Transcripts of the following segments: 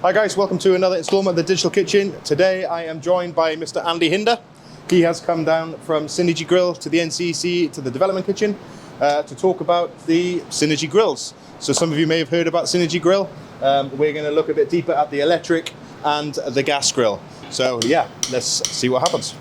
Hi guys, welcome to another installment of the Digital Kitchen. Today I am joined by Mr. Andy Hinder. He has come down from Synergy Grill to the NCEC to the Development Kitchen to talk about the Synergy Grills. So some of you may have heard about Synergy Grill. We're going to look a bit deeper at the electric and the gas grill. So yeah, let's see what happens.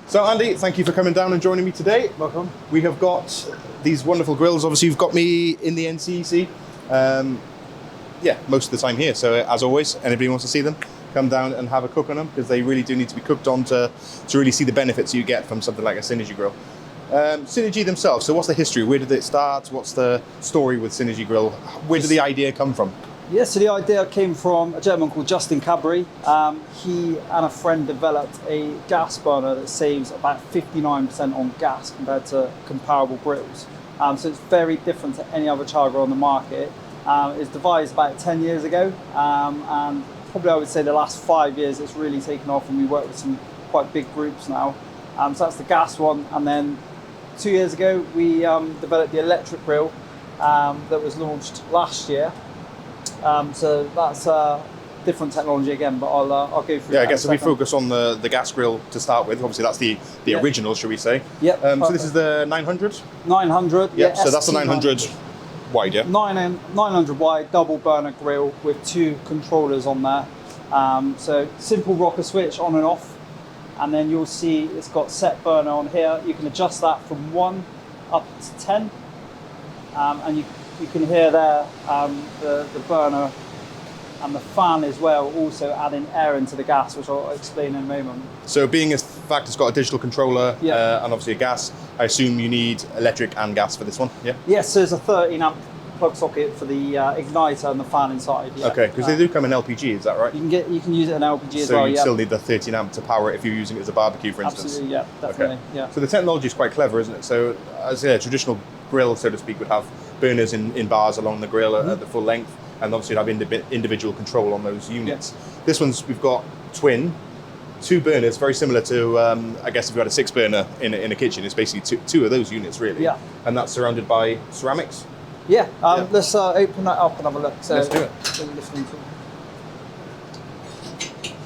So Andy, thank you for coming down and joining me today. Welcome. We have got these wonderful grills. Obviously you've got me in the NCEC. Most of the time here. So as always, anybody wants to see them, come down and have a cook on them because they really do need to be cooked on to really see the benefits you get from something like a Synergy Grill. Synergy themselves, so what's the history? Where did it start? What's the story with Synergy Grill? Where did the idea come from? Yeah, so the idea came from a gentleman called Justin Cadbury. He and a friend developed a gas burner that saves about 59% on gas compared to comparable grills. So it's very different to any other char grill on the market. It was devised about 10 years ago, and probably I would say the last 5 years it's really taken off, and we work with some quite big groups now. So that's the gas one, and then 2 years ago we developed the electric grill that was launched last year. So that's different technology again, but I'll go through. Yeah, I guess if we focus on the gas grill to start with, obviously that's the original, should we say? Yep. So this is the 900? 900. Yep, so that's the 900 wide, yeah? 900 wide, double burner grill with 2 controllers on there. So simple rocker switch on and off, and then you'll see it's got set burner on here. You can adjust that from 1 up to 10, and you can hear there the burner and the fan as well, also adding air into the gas, which I'll explain in a moment. So being a fact it's got a digital controller and obviously a gas, I assume you need electric and gas for this one, yeah? Yes, so there's a 13 amp plug socket for the igniter and the fan inside. Yeah. Okay, because they do come in LPG, is that right? You can use it in LPG as so well, you yeah. still need the 13 amp to power it if you're using it as a barbecue, for instance? Absolutely, yeah, definitely, yeah. So the technology is quite clever, isn't it? So as a traditional grill, so to speak, would have burners in bars along the grill at the full length, and obviously you'd have individual control on those units. Yeah. This one's, we've got twin, 2 burners, very similar to, I guess if you had a 6 burner in a kitchen, it's basically two of those units really. Yeah. And that's surrounded by ceramics? Yeah, let's open that up and have a look. So let's do it.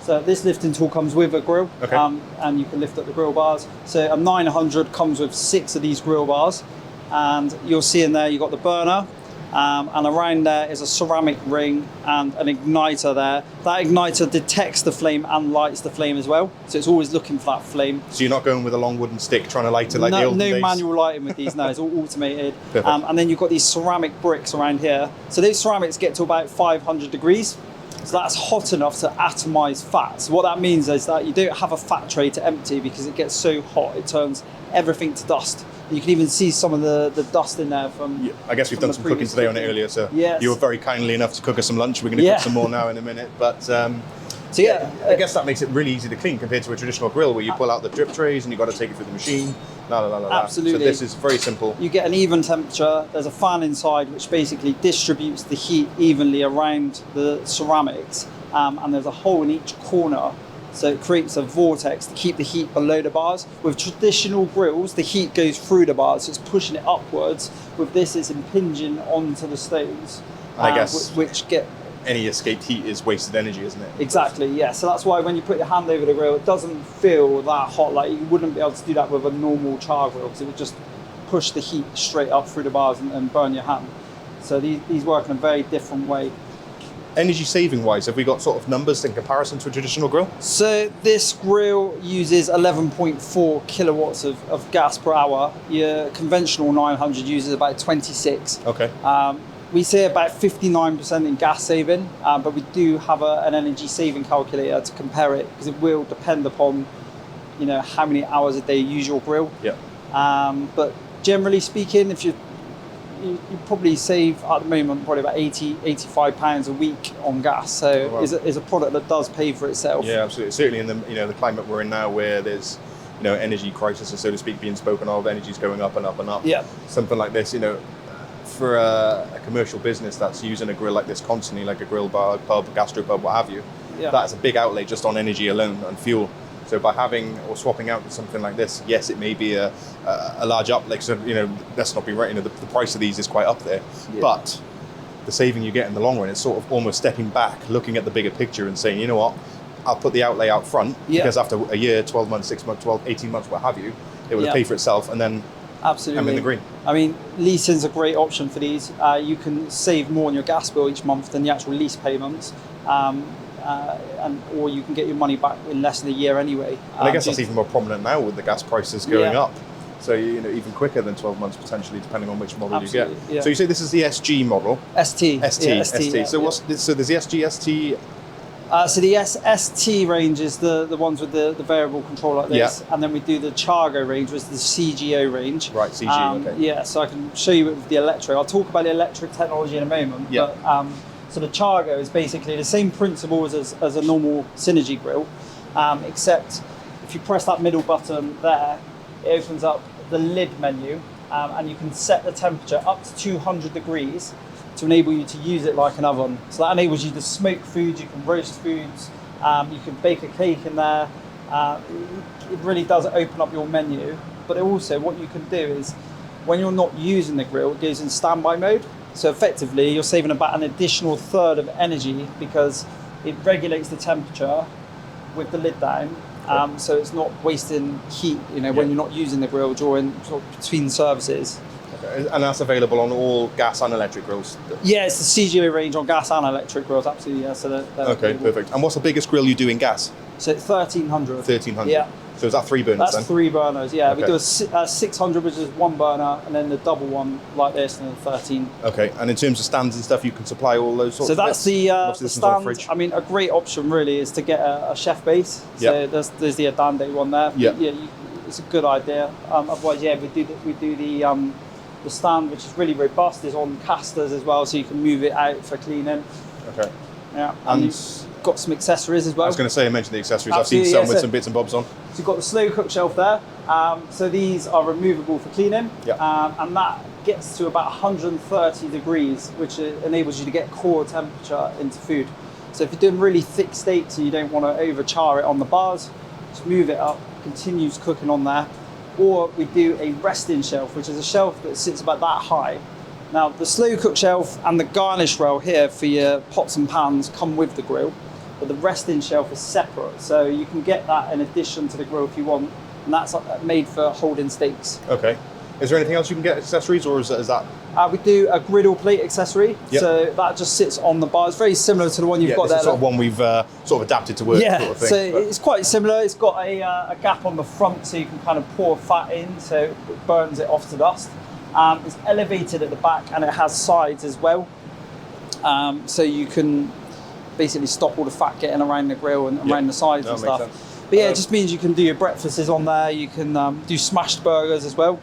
So this lifting tool comes with a grill, okay. And you can lift up the grill bars. So a 900 comes with 6 of these grill bars, and you'll see in there you've got the burner, and around there is a ceramic ring and an igniter there. That igniter detects the flame and lights the flame as well, so it's always looking for that flame. So you're not going with a long wooden stick trying to light it like the olden days? No manual lighting with these, no, it's all automated. And then you've got these ceramic bricks around here. So those ceramics get to about 500 degrees. So that's hot enough to atomize fat. So what that means is that you don't have a fat tray to empty because it gets so hot, it turns everything to dust. You can even see some of the dust in there from... Yeah, I guess we've done some cooking today on it earlier, so yes. You were very kindly enough to cook us some lunch. We're going to cook some more now in a minute, but I guess that makes it really easy to clean compared to a traditional grill where you pull out the drip trays and you've got to take it through the machine. Absolutely. So this is very simple. You get an even temperature. There's a fan inside which basically distributes the heat evenly around the ceramics, and there's a hole in each corner. So it creates a vortex to keep the heat below the bars. With traditional grills, the heat goes through the bars, so it's pushing it upwards. With this, it's impinging onto the stoves. I guess which get... Any escaped heat is wasted energy, isn't it? Exactly, yeah. So that's why when you put your hand over the grill, it doesn't feel that hot. Like you wouldn't be able to do that with a normal char grill because it would just push the heat straight up through the bars and burn your hand. So these work in a very different way. Energy saving wise, have we got sort of numbers in comparison to a traditional grill? So this grill uses 11.4 kilowatts of gas per hour. Your conventional 900 uses about 26. Okay. We say about 59% in gas saving, but we do have an energy saving calculator to compare it because it will depend upon, how many hours a day you use your grill. Yeah. But generally speaking, if you probably save at the moment probably about £85 a week on gas. So is a product that does pay for itself. Yeah, absolutely. Certainly in the climate we're in now, where there's energy crisis, so to speak, being spoken of, energy's going up and up and up. Yeah. Something like this, for a commercial business that's using a grill like this constantly, like a grill bar, pub, gastropub, what have you, that's a big outlay just on energy alone and fuel. So by having or swapping out to something like this, yes, it may be a large uplift. So, let's not be right. The price of these is quite up there, but the saving you get in the long run is sort of almost stepping back, looking at the bigger picture and saying, you know what, I'll put the outlay out front because after a year, 12 months, 6 months, 12, 18 months, what have you, it will pay for itself, and then absolutely, I'm in the green. I mean, leasing's a great option for these. You can save more on your gas bill each month than the actual lease payments. Or you can get your money back in less than a year anyway. And I guess that's even more prominent now with the gas prices going up. So even quicker than 12 months potentially, depending on which model you get. Yeah. So you say this is the SG model. ST. ST. So what's this? So there's the SG, ST. So the ST range is the ones with the variable control like this, and then we do the Chargrill range, which is the CGO range. Right, CG. Okay. Yeah, so I can show you with the electric. I'll talk about the electric technology in a moment. Yeah. But, so the Chargrill is basically the same principles as a normal Synergy grill, except if you press that middle button there, it opens up the lid menu, and you can set the temperature up to 200 degrees to enable you to use it like an oven. So that enables you to smoke foods, you can roast foods, you can bake a cake in there. It really does open up your menu. But also what you can do is when you're not using the grill, it goes in standby mode. So effectively you're saving about an additional third of energy because it regulates the temperature with the lid down. So it's not wasting heat, when you're not using the grill during between services. Okay. And that's available on all gas and electric grills? Yeah, it's the CGO range on gas and electric grills, absolutely. Yeah, so they're okay, available. Perfect. And what's the biggest grill you do in gas? So 1300. 1300. Yeah. So is that 3 burners? That's 3 burners. Yeah, Okay. we do a 600, which is 1 burner, and then the double one like this, and then 13. Okay. And in terms of stands and stuff, you can supply all those sorts. So of that's bits? the stand. I mean, a great option really is to get a chef base. So there's the Adande one there. Yeah. It's a good idea. Otherwise, we do the stand, which is really robust, is on casters as well, so you can move it out for cleaning. Okay. Yeah. And you've got some accessories as well. I was going to say, I mentioned the accessories. Absolutely, I've seen some with some bits and bobs on. So you've got the slow cook shelf there. So these are removable for cleaning. And that gets to about 130 degrees, which enables you to get core temperature into food. So if you're doing really thick steaks and you don't want to overchar it on the bars, just move it up, continues cooking on there. Or we do a resting shelf, which is a shelf that sits about that high. Now, the slow cook shelf and the garnish rail here for your pots and pans come with the grill, but the resting shelf is separate. So you can get that in addition to the grill if you want, and that's made for holding steaks. Okay. Is there anything else you can get accessories, or is that? We do a griddle plate accessory, so that just sits on the bar. It's very similar to the one you've got there. It's sort of one we've sort of adapted to work. Yeah, sort of thing, so it's quite similar. It's got a gap on the front, so you can kind of pour fat in, so it burns it off to dust. It's elevated at the back, and it has sides as well, so you can basically stop all the fat getting around the grill and around the sides and stuff. Sense. But yeah, it just means you can do your breakfasts on there. You can do smashed burgers as well.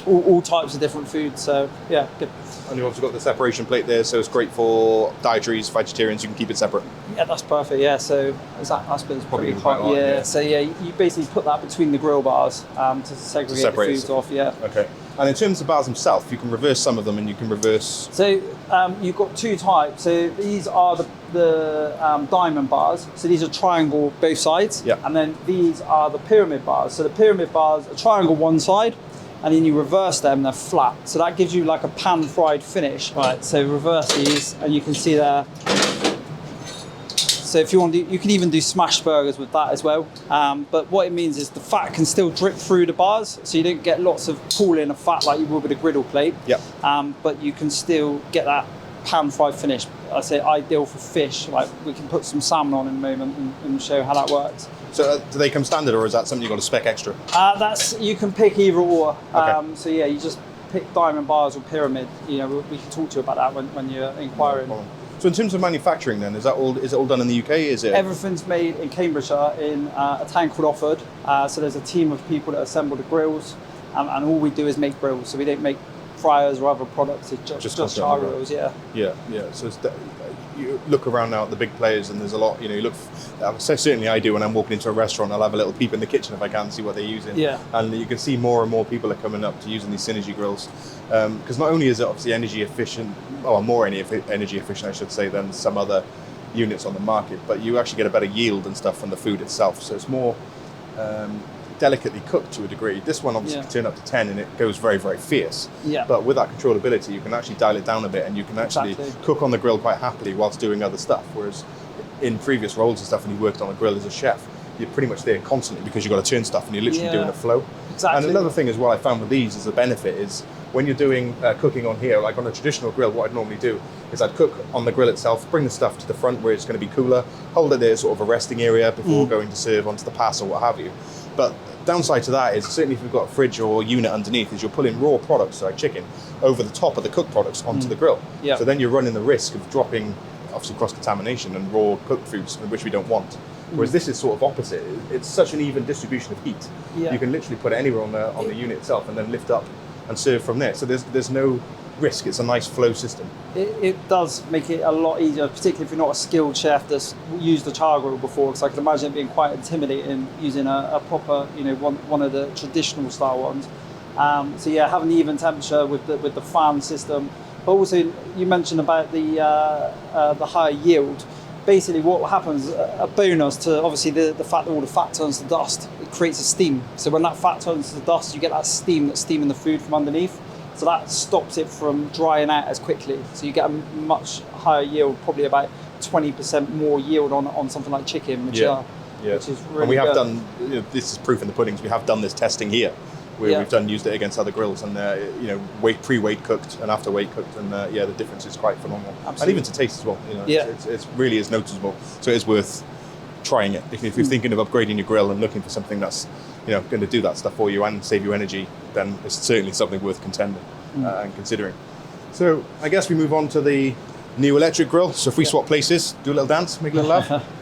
All types of different foods, so yeah, good. And you've also got the separation plate there, so it's great for dietaries, vegetarians. You can keep it separate. Yeah, that's perfect. Yeah, so that's probably pretty quite hot. hard, Yeah, so yeah, you basically put that between the grill bars to segregate the foods off. Yeah. Okay. And in terms of bars themselves, you can reverse some of them, and you can reverse. So you've got 2 types. So these are the diamond bars. So these are triangle both sides. Yeah. And then these are the pyramid bars. So the pyramid bars are triangle one side, and then you reverse them, they're flat. So that gives you like a pan-fried finish. Right, so reverse these, and you can see there. So if you want to, you can even do smashed burgers with that as well. But what it means is the fat can still drip through the bars, so you don't get lots of pooling of fat like you would with a griddle plate. Yeah. But you can still get that pan-fried finish. I say ideal for fish. Like we can put some salmon on in a moment and show how that works. So do they come standard, or is that something you've got to spec extra? You can pick either or. Okay. So yeah, you just pick diamond bars or pyramid. We can talk to you about that when you're inquiring. So in terms of manufacturing, then is it all done in the UK? Is it? Everything's made in Cambridgeshire in a town called Offord. So there's a team of people that assemble the grills, and all we do is make grills. So we don't make fryers or other products. It's just Chargrills. Yeah. Yeah. So you look around now at the big players, and there's a lot. You look. So certainly I do when I'm walking into a restaurant. I'll have a little peep in the kitchen if I can see what they're using. Yeah. And you can see more and more people are coming up to using these Synergy grills, because not only is it obviously energy efficient, or more energy efficient, I should say, than some other units on the market, but you actually get a better yield and stuff from the food itself. So it's more delicately cooked to a degree. This one obviously can turn up to 10 and it goes very, very fierce. Yeah. But with that controllability, you can actually dial it down a bit, and you can actually cook on the grill quite happily whilst doing other stuff. Whereas in previous roles and stuff, when you worked on a grill as a chef, you're pretty much there constantly because you've got to turn stuff and you're literally doing a flow. Exactly. And another thing as well I found with these as a benefit is when you're doing cooking on here, like on a traditional grill, what I'd normally do is I'd cook on the grill itself, bring the stuff to the front where it's going to be cooler, hold it there, sort of a resting area before going to serve onto the pass or what have you. But downside to that is, certainly if you've got a fridge or unit underneath, is you're pulling raw products like chicken over the top of the cooked products onto the grill. Yeah. So then you're running the risk of dropping obviously cross-contamination and raw cooked foods, which we don't want. Whereas this is sort of opposite. It's such an even distribution of heat. Yeah. You can literally put it anywhere on the unit itself and then lift up and serve from there. So there's no risk. It's a nice flow system. It does make it a lot easier, particularly if you're not a skilled chef that's used the Chargrill before, because I can imagine it being quite intimidating using a proper, one of the traditional style ones. So yeah, having the even temperature with the fan system. But also, you mentioned about the higher yield. Basically, what happens, a bonus to obviously the fact that all the fat turns to dust, it creates a steam. So when that fat turns to dust, you get that steam that's steaming the food from underneath. So that stops it from drying out as quickly. So you get a much higher yield, probably about 20% more yield on something like chicken, which is really and we have good. done, this is proof in the puddings, we have done this testing here. Where we've used it against other grills, and pre-weight cooked and after weight cooked, and the difference is quite phenomenal. Absolutely. And even to taste as well. It's really is noticeable. So it is worth trying it. If you're thinking of upgrading your grill and looking for something that's going to do that stuff for you and save you energy, then it's certainly something worth contending and considering. So I guess we move on to the new electric grill. So if we swap places, do a little dance, make a little laugh.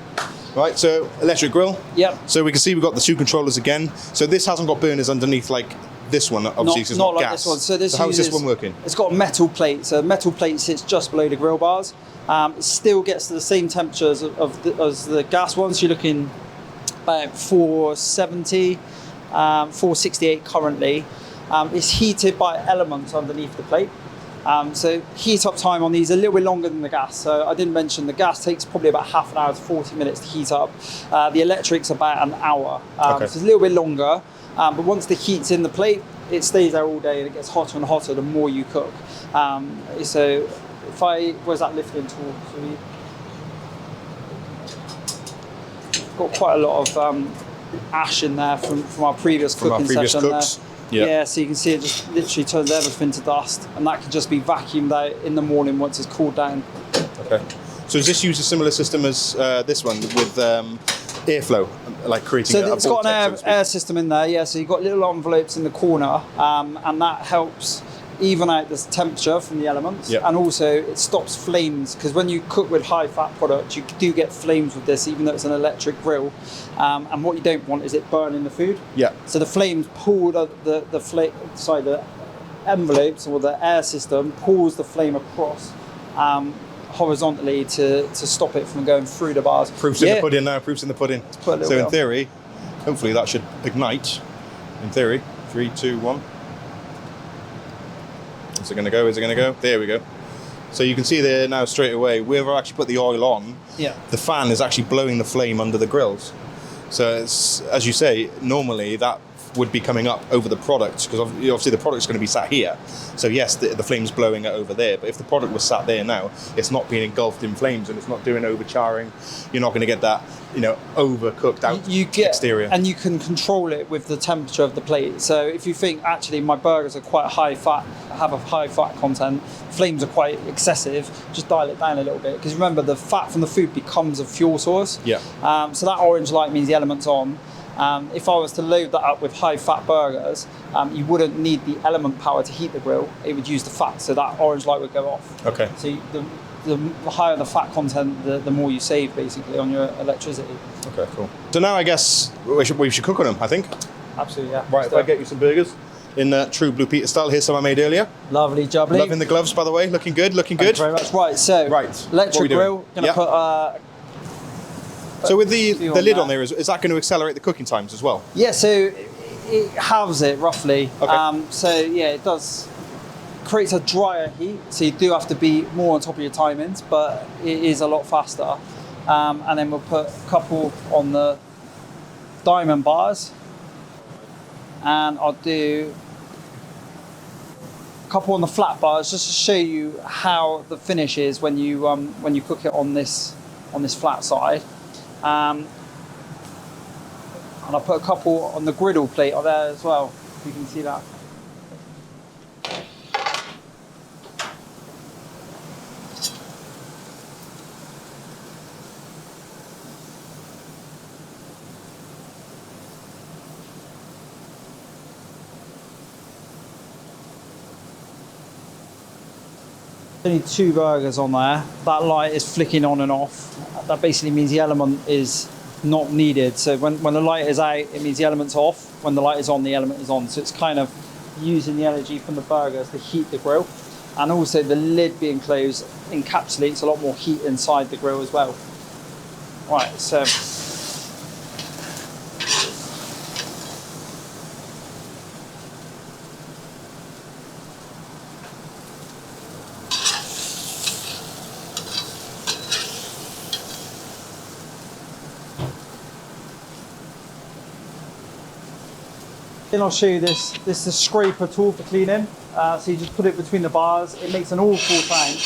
Right, so electric grill. Yep. So we can see we've got the two controllers again. So this hasn't got burners underneath like this one, obviously, because it's not like gas. this one. So how is this one working? It's got a metal plate. So a metal plate sits just below the grill bars. It still gets to the same temperatures as the gas one. So you're looking about 470, 468 currently. It's heated by elements underneath the plate. So heat up time on these is a little bit longer than the gas. So I didn't mention the gas takes probably about half an hour to 40 minutes to heat up. The electric's about an hour. So it's a little bit longer. But once the heat's in the plate, it stays there all day and it gets hotter and hotter the more you cook. So where's that lifting tool? So we've got quite a lot of ash in there from our previous cooking session cooks. there. Yeah, so you can see it just literally turns everything to dust, and that can just be vacuumed out in the morning once it's cooled down. Okay. So does this use a similar system as this one with airflow, like creating a it's got an vortex, air system in there, yeah, so you've got little envelopes in the corner, and that helps even out the temperature from the elements, and also it stops flames, because when you cook with high fat products you do get flames with this, even though it's an electric grill, and what you don't want is it burning the food. So the flames pull the envelopes, or the air system pulls the flame across horizontally to stop it from going through the bars. Proof's in the pudding now, proof's in the pudding. So in theory, hopefully that should ignite. In theory, 3, 2, 1. Is it going to go? Is it going to go? There we go. So you can see there now straight away, wherever I actually put the oil on, the fan is actually blowing the flame under the grills. So it's, as you say, normally that would be coming up over the product, because obviously the product's going to be sat here. So yes, the flame's blowing it over there, but if the product was sat there now, it's not being engulfed in flames and it's not doing overcharring. You're not going to get that, overcooked out exterior. And you can control it with the temperature of the plate. So if you think, actually, my burgers are quite high fat, have a high fat content, flames are quite excessive, just dial it down a little bit. Because remember, the fat from the food becomes a fuel source. So that orange light means the element's on. If I was to load that up with high-fat burgers, you wouldn't need the element power to heat the grill. It would use the fat, so that orange light would go off. Okay. So the higher the fat content, the more you save, basically, on your electricity. Okay, cool. So now I guess we should cook on them, I think. Absolutely, yeah. Right, if I get you some burgers, in true Blue Peter style. Here's some I made earlier. Lovely jubbly. Loving the gloves, by the way. Looking good, looking Thank good. you very much. Right, so Right. electric grill. Going to put. So with the lid that. on there, is that going to accelerate the cooking times as well? Yeah, so it halves it roughly. Okay. So yeah, it does creates a drier heat. So you do have to be more on top of your timings, but it is a lot faster. And then we'll put a couple on the diamond bars, and I'll do a couple on the flat bars just to show you how the finish is when you cook it on this flat side. And I'll put a couple on the griddle plate on there as well, if you can see that. Only 2 burgers on there. That light is flicking on and off. That basically means the element is not needed. So when the light is out, it means the element's off. When the light is on, the element is on. So it's kind of using the energy from the burgers to heat the grill. And also the lid being closed encapsulates a lot more heat inside the grill as well. Right, so then I'll show you this. This is a scraper tool for cleaning. So you just put it between the bars. It makes an awful sound.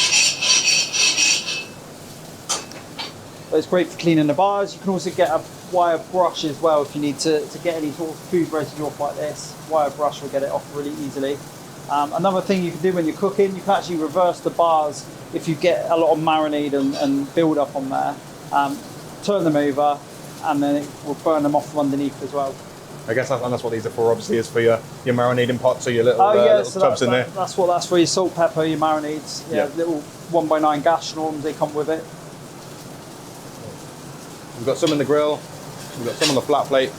But it's great for cleaning the bars. You can also get a wire brush as well if you need to get any sort of food residue off like this. Wire brush will get it off really easily. Another thing you can do when you're cooking, you can actually reverse the bars if you get a lot of marinade and build up on there. Turn them over, and then it will burn them off from underneath as well. I guess that's what these are for, obviously, is for your marinating pots or your little, so tubs in there. That's what that's for, your salt, pepper, your marinades. Yeah, little 1x9 gas norms, they come with it. We've got some in the grill, we've got some on the flat plate.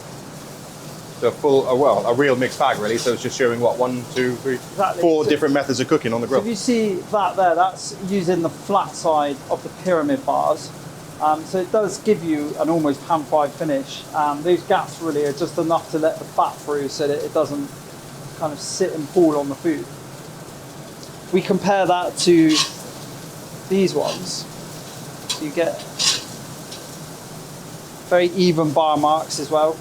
So a real mixed bag really, so it's just showing what, 1, 2, 3, Exactly. 4 So different methods of cooking on the grill. So if you see that there, that's using the flat side of the pyramid bars. So it does give you an almost pan-fried finish. Those gaps really are just enough to let the fat through so that it doesn't kind of sit and fall on the food. We compare that to these ones. So you get very even bar marks as well.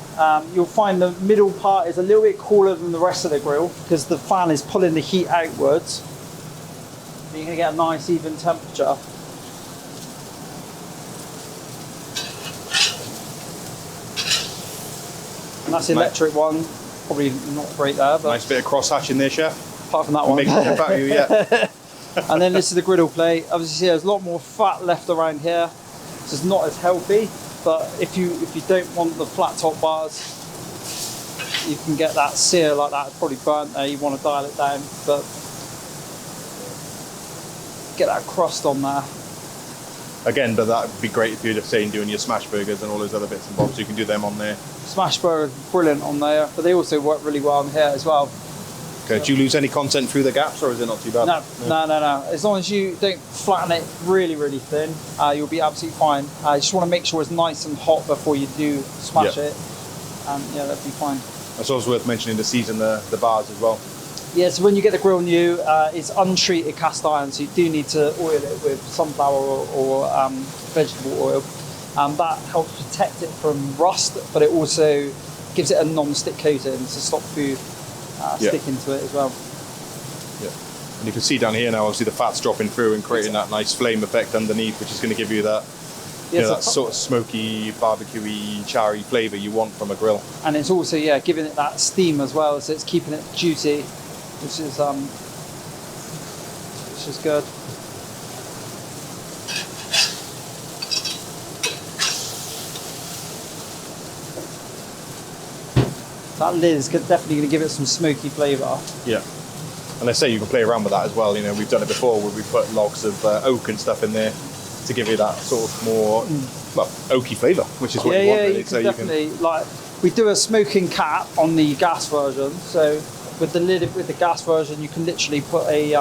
You'll find the middle part is a little bit cooler than the rest of the grill because the fan is pulling the heat outwards. And you're going to get a nice even temperature. And that's the electric one, probably not great there. But nice bit of cross hatching there, chef. Apart from that one. Making it about you, yeah. And then this is the griddle plate. Obviously, there's a lot more fat left around here, so it's not as healthy. But if you don't want the flat top bars, you can get that sear like that. It's probably burnt there. You want to dial it down, but get that crust on there. Again, but that would be great if you're just saying doing your smash burgers and all those other bits and bobs. You can do them on there. Smash burgers, brilliant on there, but they also work really well on here as well. Okay. Do you lose any content through the gaps, or is it not too bad? No. As long as you don't flatten it really, really thin, you'll be absolutely fine. You just want to make sure it's nice and hot before you do smash it. And yeah, that'll be fine. It's also worth mentioning to season the bars as well. Yeah, so when you get the grill new, it's untreated cast iron, so you do need to oil it with sunflower or vegetable oil. That helps protect it from rust, but it also gives it a non-stick coating to stop food sticking to it as well. Yeah, and you can see down here now, obviously the fat's dropping through and creating that nice flame effect underneath, which is going to give you that, that sort of smoky, barbecue-y, charry flavour you want from a grill. And it's also, giving it that steam as well, so it's keeping it juicy, which is good. That lid is definitely going to give it some smoky flavour. Yeah. And I say you can play around with that as well. You know, we've done it before where we put logs of oak and stuff in there to give you that sort of more, oaky flavour, which is what you want, really. You can definitely, like, we do a smoking cap on the gas version, so With the lid, with the gas version, you can literally put a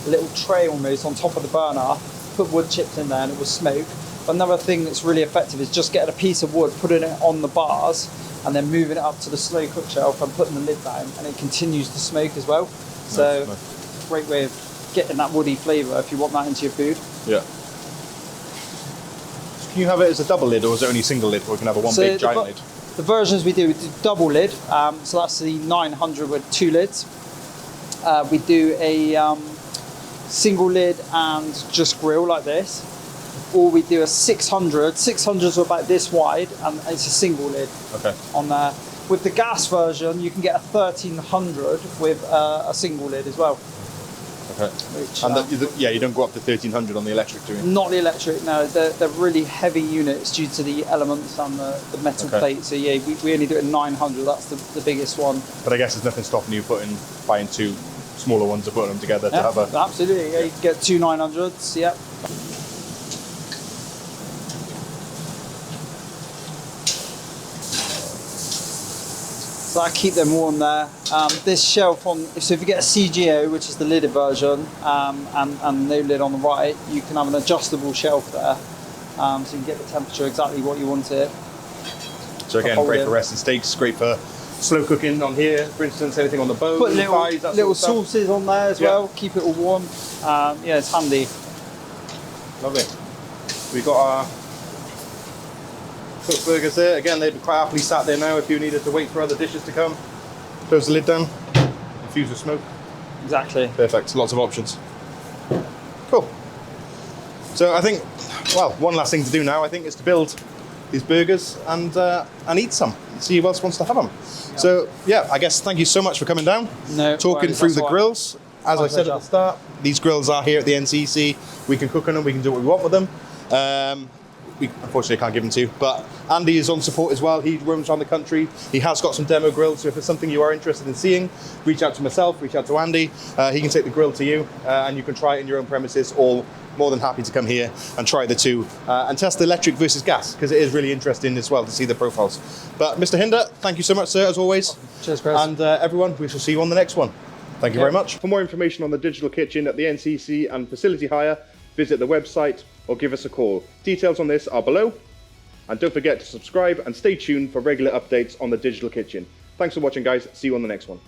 little tray almost on top of the burner, put wood chips in there and it will smoke. Another thing that's really effective is just getting a piece of wood, putting it on the bars and then moving it up to the slow cook shelf and putting the lid down, and it continues to smoke as well. So nice. Great way of getting that woody flavour if you want that into your food. Yeah. Can you have it as a double lid, or is it only single lid, or we can have a one big giant lid? The versions we do double lid, so that's the 900 with 2 lids. We do a single lid and just grill like this, or we do a 600. 600s are about this wide, and it's a single lid. Okay. On there. With the gas version, you can get a 1300 with a single lid as well. Okay. Which, and you don't go up to 1300 on the electric, do you? Not the electric, no. They're really heavy units due to the elements and the metal plate. So yeah, we only do it at 900. That's the biggest one. But I guess there's nothing stopping you buying 2 smaller ones and putting them together to have a... Absolutely, yeah. You can get 2 900s, yeah. So I keep them warm there. This shelf so if you get a CGO, which is the lidded version, and no lid on the right, you can have an adjustable shelf there. So you can get the temperature exactly what you want it. So again, great for resting steaks, great for slow cooking on here, for instance, anything on the bone, put thighs, that little sort of sauces on there as well, keep it all warm. Yeah, it's handy. Lovely. We got our cooked burgers there. Again, they'd be quite happily sat there now if you needed to wait for other dishes to come. Close the lid down, infuse with smoke. Exactly. Perfect, lots of options. Cool. So I think, well, one last thing to do now, I think, is to build these burgers and eat some, see who else wants to have them. Yeah. So yeah, I guess thank you so much for coming down, talking through the grills. As I said at the start, these grills are here at the NCEC. We can cook on them, we can do what we want with them. We unfortunately can't give them to you, but Andy is on support as well. He roams around the country. He has got some demo grills, so if it's something you are interested in seeing, reach out to myself, reach out to Andy. He can take the grill to you, and you can try it in your own premises, or more than happy to come here and try the two and test the electric versus gas, because it is really interesting as well to see the profiles. But Mr. Hinder, thank you so much, sir, as always. Cheers, Chris. And everyone, we shall see you on the next one. Thank you very much. For more information on the digital kitchen at the NCEC and facility hire, visit the website or give us a call. Details on this are below. And don't forget to subscribe and stay tuned for regular updates on the digital kitchen. Thanks for watching, guys. See you on the next one.